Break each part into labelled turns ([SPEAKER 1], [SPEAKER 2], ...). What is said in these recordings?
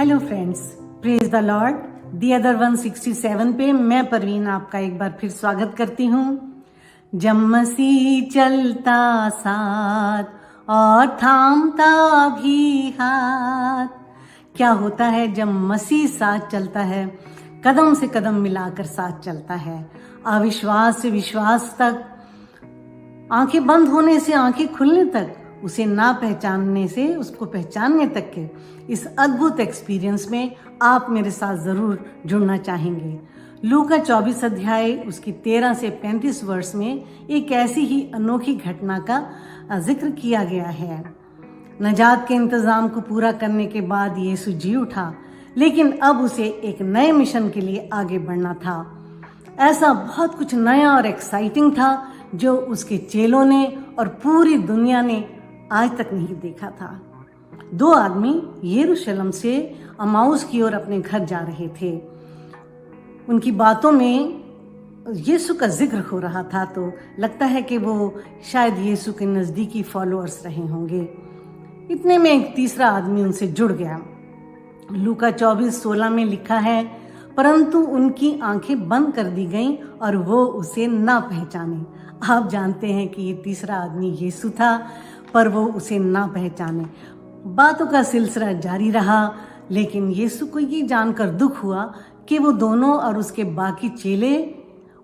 [SPEAKER 1] Hello friends, praise the Lord. The other 167 पे मैं परवीन आपका एक बार फिर स्वागत करती हूँ। जब मसीह चलता साथ और थामता भी हाथ। क्या होता है जब मसीह साथ चलता है? कदम से कदम मिलाकर साथ चलता है, अविश्वास से विश्वास तक, आंखें बंद होने से आंखें खुलने तक, उसे ना पहचानने से उसको पहचानने तक के इस अद्भुत एक्सपीरियंस में आप मेरे साथ जरूर जुड़ना चाहेंगे। लूका 24 अध्याय उसकी 13 से 35 वर्ष में एक ऐसी ही अनोखी घटना का जिक्र किया गया है। नजात के इंतजाम को पूरा करने के बाद यीशु जी उठा, लेकिन अब उसे एक नए मिशन के लिए आगे बढ़ना था। ऐसा बहुत कुछ नया और एक्साइटिंग था जो उसके चेलों ने और पूरी दुनिया ने आज तक नहीं देखा था। दो आदमी यरूशलेम से अमाउस की ओर अपने घर जा रहे थे। उनकी बातों में यीशु का जिक्र हो रहा था, तो लगता है कि वो शायद यीशु के नजदीकी फॉलोअर्स रहे होंगे। इतने में एक तीसरा आदमी उनसे जुड़ गया। लूका 24:16 में लिखा है, परंतु उनकी आंखें बंद कर दी गईं और वो उसे ना पहचाने। आप जानते हैं कि ये तीसरा आदमी यीशु था, पर वो उसे ना पहचाने। बातों का सिलसिला जारी रहा, लेकिन यीशु को ये जानकर दुख हुआ कि वो दोनों और उसके बाकी चेले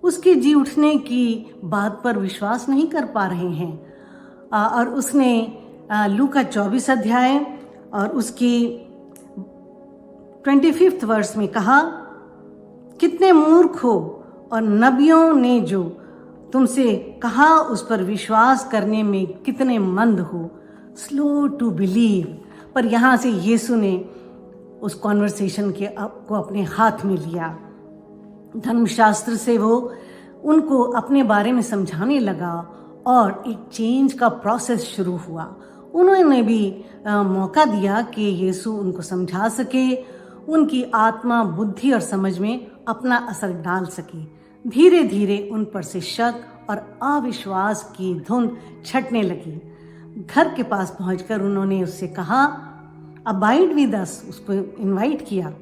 [SPEAKER 1] उसके जी उठने की बात पर विश्वास नहीं कर पा रहे हैं। और उसने लूका 24 अध्याय और उसकी 25 वर्ष में कहा, कितने मूर्ख हो, और नबियों ने जो तुमसे कहा उस पर विश्वास करने में कितने मंद हो, स्लो टू बिलीव। पर यहाँ से यीशु ने उस कॉन्वर्सेशन को अपने हाथ में लिया। धर्मशास्त्र से वो उनको अपने बारे में समझाने लगा और एक चेंज का प्रोसेस शुरू हुआ। उन्होंने भी मौका दिया कि यीशु उनको समझा सके, उनकी आत्मा, बुद्धि और समझ में अपना असर डाल सके। धीरे धीरे उन पर से शक और अविश्वास की धुंध छटने लगी। घर के पास पहुंचकर उन्होंने उससे कहा, अबाइड विद अस, उसको इनवाइट किया,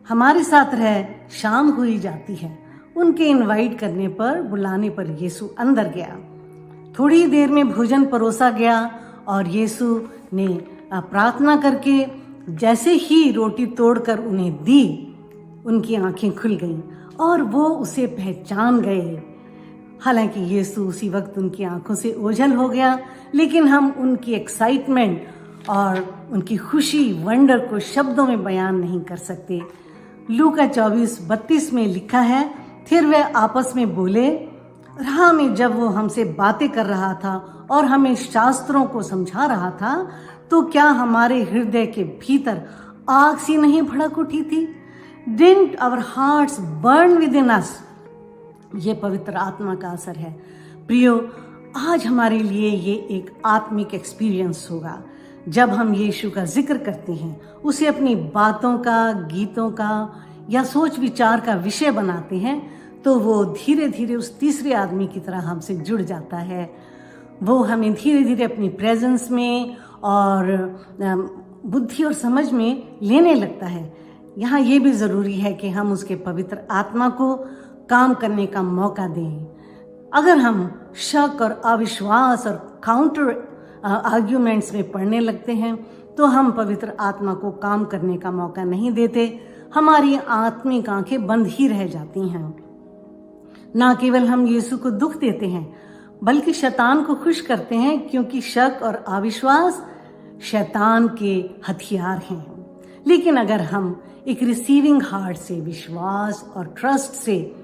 [SPEAKER 1] हमारे साथ रह, शाम हुई जाती है। उनके इनवाइट करने पर, बुलाने पर यीशु अंदर गया। थोड़ी देर में भोजन परोसा गया और यीशु ने प्रार्थना करके जैसे ही रोटी तोड़कर उन्हें दी, उनकी आंखें खुल गईं और वो उसे पहचान गए। हालांकि यीशु उसी वक्त उनकी आंखों से ओझल हो गया, लेकिन हम उनकी एक्साइटमेंट और उनकी खुशी, वंडर को शब्दों में बयान नहीं कर सकते। लूका 24:32 में लिखा है, फिर वे आपस में बोले, राह में जब वो हमसे बातें कर रहा था और हमें शास्त्रों को समझा रहा था, तो क्या हमारे हृदय के भीतर आग सी नहीं भड़क उठी थी? Didn't our hearts burn within us? ये पवित्र आत्मा का असर है। प्रियो, आज हमारे लिए ये एक आत्मिक एक्सपीरियंस होगा जब हम यीशु का जिक्र करते हैं, उसे अपनी बातों का, गीतों का या सोच विचार का विषय बनाते हैं, तो वो धीरे धीरे उस तीसरे आदमी की तरह हमसे जुड़ जाता है। वो हमें धीरे धीरे अपनी प्रेजेंस में और बुद्धि और समझ में लेने लगता है। यहाँ ये भी ज़रूरी है कि हम उसके पवित्र आत्मा को काम करने का मौका दें। अगर हम शक और अविश्वास और काउंटर आर्ग्यूमेंट्स में पढ़ने लगते हैं, तो हम पवित्र आत्मा को काम करने का मौका नहीं देते। हमारी आत्मिक आंखें बंद ही रह जाती हैं। ना केवल हम यीशु को दुख देते हैं, बल्कि शैतान को खुश करते हैं, क्योंकि शक और अविश्वास शैतान के हथियार हैं। लेकिन अगर हम एक रिसीविंग हार्ट से, विश्वास और ट्रस्ट से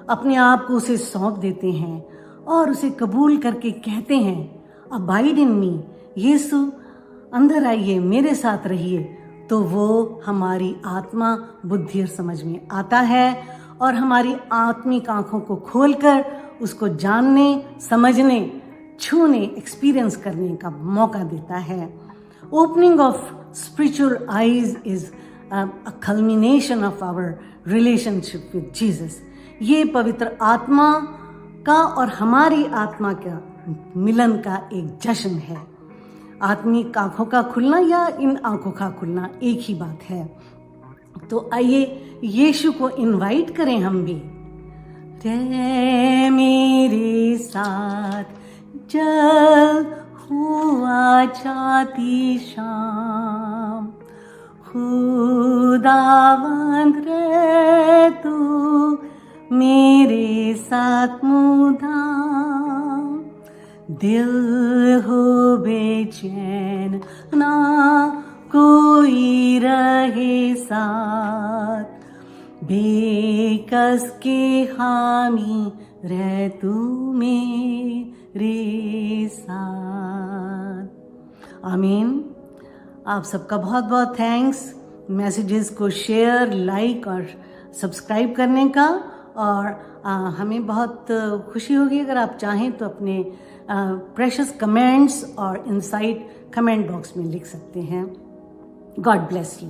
[SPEAKER 1] अपने आप को उसे सौंप देते हैं और उसे कबूल करके कहते हैं, अबाइड इन मी, यीशु अंदर आइए, मेरे साथ रहिए, तो वो हमारी आत्मा, बुद्धि और समझ में आता है और हमारी आत्मिक आंखों को खोलकर उसको जानने, समझने, छूने, एक्सपीरियंस करने का मौका देता है। Opening of spiritual eyes is a culmination of our relationship with Jesus. ये पवित्र आत्मा का और हमारी आत्मा का मिलन का एक जश्न है। आत्मिक आंखों का खुलना या इन आंखों का खुलना एक ही बात है। तो आइए यीशु को इनवाइट करें हम भी। रे मेरे साथ जल हुआ जाती शाम, खुदावंद रे तू मेरे साथ मुदाम, दिल हो बेचैन ना कोई रहे साथ, बेकस के हामी रह तू मेरे साथ। आमीन। आप सबका बहुत बहुत थैंक्स मैसेजेस को शेयर, लाइक और सब्सक्राइब करने का। और हमें बहुत खुशी होगी अगर आप चाहें तो अपने प्रेशियस कमेंट्स और इनसाइट कमेंट बॉक्स में लिख सकते हैं। God bless you.